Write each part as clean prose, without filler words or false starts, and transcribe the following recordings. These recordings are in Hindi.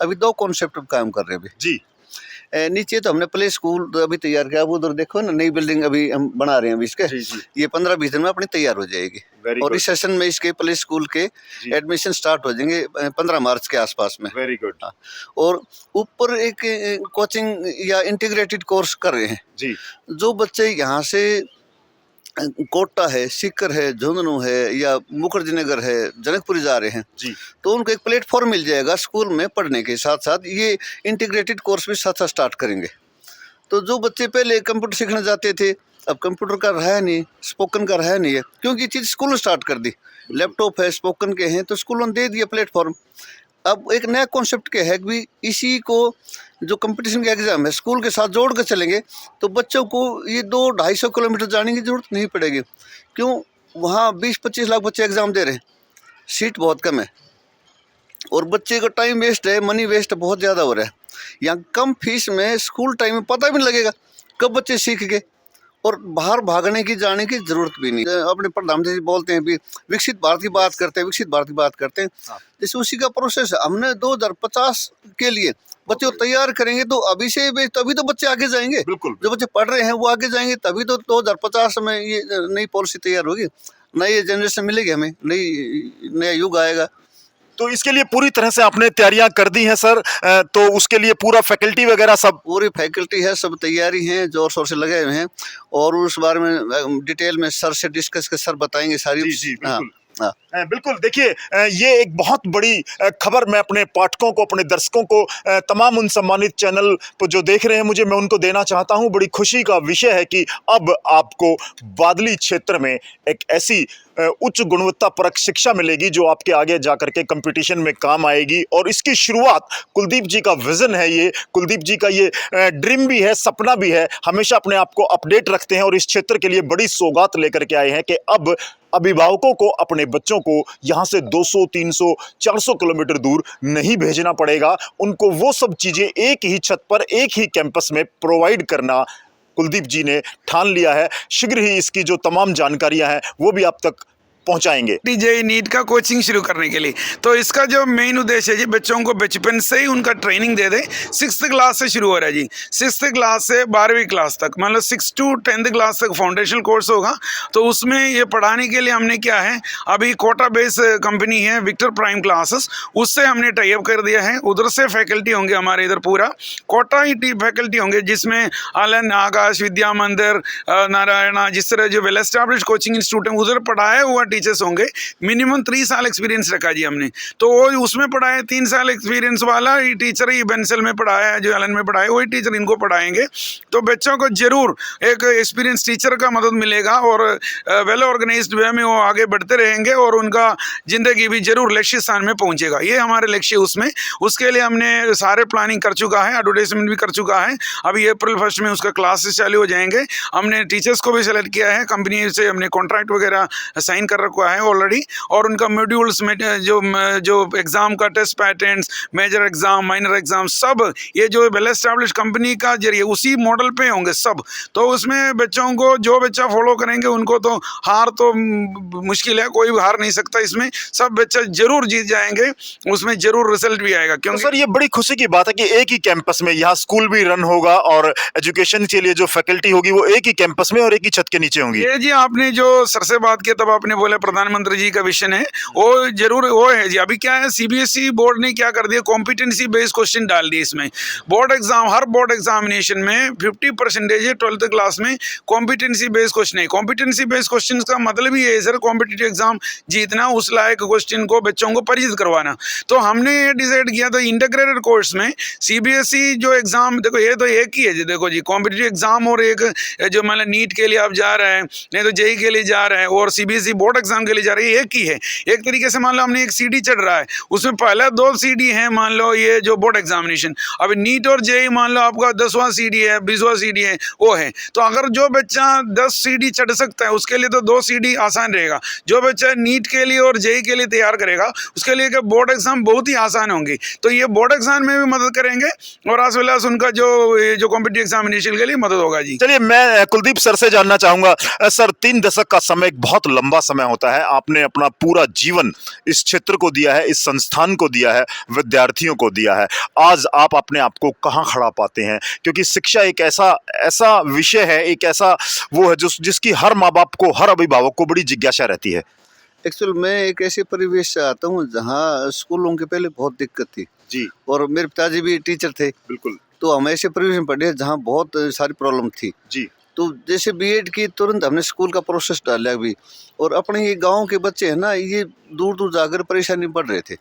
अभी 2 कॉन्सेप्ट पे काम कर रहे हैं अभी। जी। नीचे तो हमने प्ले स्कूल अभी तैयार किया, वो उधर देखो ना, नई बिल्डिंग अभी हम बना रहे हैं अभी इसके। जी, जी। ये 15-20 दिन में अपनी तैयार हो जाएगी। वेरी और गुड। इस सेशन में इसके प्ले स्कूल के जी। एडमिशन स्टार्ट हो जाएंगे 15 मार्च के आसपास में। Very good. हाँ, और ऊपर एक कोचिंग या इंटीग्रेटेड कोर्स कर रहे हैं। जी। जो बच्चे यहाँ से कोटा है, सीकर है, झुंझुनू है या मुखर्जी नगर है, जनकपुरी जा रहे हैं, जी। तो उनको एक प्लेटफॉर्म मिल जाएगा स्कूल में पढ़ने के साथ साथ ये इंटीग्रेटेड कोर्स भी साथ साथ स्टार्ट करेंगे। तो जो बच्चे पहले कंप्यूटर सीखने जाते थे, अब कंप्यूटर का रहा नहीं, स्पोकन का रहा नहीं है, क्योंकि ये चीज़ स्कूल ने स्टार्ट कर दी। लैपटॉप है, स्पोकन के हैं, तो स्कूलों ने दे दिया प्लेटफॉर्म। अब एक नया कॉन्सेप्ट क्या है कि इसी को जो कंपटीशन के एग्जाम है स्कूल के साथ जोड़ कर चलेंगे, तो बच्चों को ये 200-250 किलोमीटर जाने की जरूरत नहीं पड़ेगी। क्यों? वहाँ 20-25 लाख बच्चे एग्जाम दे रहे हैं, सीट बहुत कम है और बच्चे का टाइम वेस्ट है, मनी वेस्ट बहुत ज़्यादा हो रहा है। यहाँ कम फीस में स्कूल टाइम में पता भी नहीं लगेगा कब बच्चे सीख गए, और बाहर भागने की जाने की जरूरत भी नहीं। अपने प्रधानमंत्री जी बोलते हैं भी विकसित भारत की बात करते हैं, विकसित भारत की बात करते हैं, जैसे उसी का प्रोसेस हमने 2050 के लिए बच्चों को तैयार करेंगे, तो अभी से तभी तो बच्चे आगे जाएंगे। बिल्कुल। जो बच्चे पढ़ रहे हैं वो आगे जाएंगे, तभी तो 2050 में ये नई पॉलिसी तैयार होगी, नई जनरेशन मिलेगी, हमें नया युग आएगा। तो इसके लिए पूरी तरह से आपने तैयारियां कर दी हैं सर, तो उसके लिए पूरा फैकल्टी वगैरह सब? पूरी फैकल्टी है, सब तैयारी है, जोर शोर से लगे हुए हैं, और उस बारे में डिटेल में सर से डिस्कस कर सर बताएंगे सारी। जी, जी, बिल्कुल। हाँ। बिल्कुल। देखिए, ये एक बहुत बड़ी खबर मैं अपने पाठकों को, अपने दर्शकों को, तमाम उन सम्मानित चैनल पर जो देख रहे हैं मुझे, मैं उनको देना चाहता हूं। बड़ी खुशी का विषय है कि अब आपको बादली क्षेत्र में एक ऐसी उच्च गुणवत्ता परक शिक्षा मिलेगी जो आपके आगे जाकर के कंपटीशन में काम आएगी। और इसकी शुरुआत कुलदीप जी का विजन है, ये कुलदीप जी का ये ड्रीम भी है, सपना भी है। हमेशा अपने आप को अपडेट रखते हैं और इस क्षेत्र के लिए बड़ी सौगात लेकर के आए हैं कि अब अभिभावकों को अपने बच्चों को यहाँ से 200, 300, 400 किलोमीटर दूर नहीं भेजना पड़ेगा। उनको वो सब चीजें एक ही छत पर, एक ही कैंपस में प्रोवाइड करना कुलदीप जी ने ठान लिया है। शीघ्र ही इसकी जो तमाम जानकारियां हैं वो भी आप तक पहुंचाएंगे। जेईई नीट का कोचिंग शुरू करने के लिए, तो इसका जो मेन उद्देश्य है जी, बच्चों को बचपन से ही उनका ट्रेनिंग दे दे। 6th क्लास से शुरू हो रहा है जी, 6th क्लास से 12वीं क्लास तक, मतलब 6 to 10th क्लास तक फाउंडेशनल कोर्स होगा। तो उसमें ये पढ़ाने के लिए हमने क्या है, अभी कोटा बेस कंपनी है विक्टर प्राइम क्लासेस, उससे हमने टाई अप कर दिया है। उधर से फैकल्टी होंगे हमारे, इधर पूरा कोटा ही फैकल्टी होंगे, जिसमें आलन, आकाश, विद्या मंदिर, नारायणा, जिस तरह जो वेल एस्टैब्लिश कोचिंग इंस्टीट्यूट है उधर पढ़ाया हुआ टीचर्स होंगे। मिनिमम 3 साल एक्सपीरियंस रखा जी हमने, तो वो उसमें पढ़ाए 3 साल एक्सपीरियंस वाला ही टीचर ही बेंसल में पढ़ाया है, जो एलन में पढ़ाए वही टीचर इनको पढ़ाएंगे। तो बच्चों को जरूर एक एक्सपीरियंस टीचर का मदद मिलेगा और वेल ऑर्गेनाइज्ड वे में वो आगे बढ़ते रहेंगे और उनका जिंदगी भी जरूर लक्ष्य स्थान में पहुंचेगा। ये हमारे लक्ष्य उसमें, उसके लिए हमने सारे प्लानिंग कर चुका है, एडवर्टाइजमेंट भी कर चुका है। अभी अप्रैल 1 में उसका क्लासेस चालू हो जाएंगे। हमने टीचर्स को भी सेलेक्ट किया है, कंपनी से हमने कॉन्ट्रैक्ट वगैरह साइन कर रखा है ऑलरेडी, और उनका मॉड्यूल्स में जो एग्जाम का test patterns, major exam, minor exam, सब ये जो वेल एस्टैब्लिश कंपनी का जरिए उसी मॉडल पे होंगे सब। तो उसमें बच्चों को, जो बच्चा फॉलो करेंगे उनको तो हार तो मुश्किल है, कोई हार नहीं सकता इसमें, सब बच्चे जरूर जीत जाएंगे, उसमें जरूर रिजल्ट भी आएगा। क्योंकि तो सर ये बड़ी खुशी की बात है कि एक ही कैंपस में यहाँ स्कूल भी रन होगा और एजुकेशन के लिए जो फैकल्टी होगी वो एक ही कैंपस में और एक ही छत के नीचे होंगी। ये जी आपने जो सर से बात किया तब आपने बोला प्रधानमंत्री जी का विजन है, वो जरूर वो है जी। अभी क्या है, सीबीएसई बोर्ड ने क्या कर दिया, कॉम्पिटेंसी बेस्ड क्वेश्चन डाल दिए इसमें। बोर्ड एग्जाम, हर बोर्ड एग्जामिनेशन में 50% है 12th क्लास में कॉम्पिटेंसी बेस्ड क्वेश्चन है। कॉम्पिटेंसी बेस्ड क्वेश्चन का मतलब ही है सर, कॉम्पिटिटिव एग्जाम जीतना, उस लायक क्वेश्चन को बच्चों को परिचित करवाना। तो हमने ये डिसाइड किया था इंटीग्रेटेड कोर्स में सीबीएसई जो एग्जाम, देखो ये तो एक ही है जी, देखो जी कॉम्पिटिटिव एग्जाम और एक जो मतलब नीट के लिए आप जा रहे हैं, नहीं तो जेईई के लिए जा रहे हैं और सीबीएसई बोर्ड एग्जाम के लिए जा रहे हैं, एक ही है। एक तरीके से मान लो हमने एक सीडी चढ़ रहा है, उसमें पहला 2 सीडी है, मान लो ये जो बोर्ड एग्जामिनेशन। अब नीट और जेईई मान लो आपका 10वां सीडी है, 20वां सीडी है, वो है। तो अगर जो बच्चा 10 सीडी चढ़ सकता है उसके लिए तो 2 सीडी आसान रहेगा। जो बच्चा नीट के लिए और जेईई के लिए तैयार करेगा उसके लिए बोर्ड एग्जाम बहुत ही आसान होंगी। तो ये बोर्ड एग्जाम में भी मदद करेंगे और आज वेल उनका जो कॉम्पिटिटिव एग्जामिनेशन के लिए मदद होगा जी। चलिए मैं कुलदीप सर से जानना चाहूंगा, सर 3 दशक का समय एक बहुत लंबा समय होता है। आपने अपना पूरा जीवन इस क्षेत्र को दिया है, इस संस्थान को दिया है, विद्यार्थियों को दिया है। आज आप अपने आप को कहाँ खड़ा पाते हैं? क्योंकि शिक्षा एक ऐसा ऐसा विषय है, एक ऐसा वो है जिसकी हर माँ बाप को, हर अभिभावक को बड़ी जिज्ञासा रहती है। एक्चुअल मैं एक ऐसे परिवेश से आता हूँ जहाँ स्कूलों के पहले बहुत दिक्कत थी, जी और मेरे पिताजी भी टीचर थे, बिल्कुल। तो हम ऐसे परिवेश में पढ़े जहाँ बहुत सारी प्रॉब्लम थी। जी तो जैसे बीएड की तुरंत हमने स्कूल का प्रोसेस डाला अभी, और अपने ये गांव के बच्चे हैं ना, ये दूर दूर जाकर परेशानी पड़ रहे थे,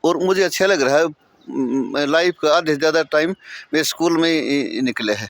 और मुझे अच्छा लग रहा है। लाइफ का आधे से ज़्यादा टाइम मेरे स्कूल में ही निकले है।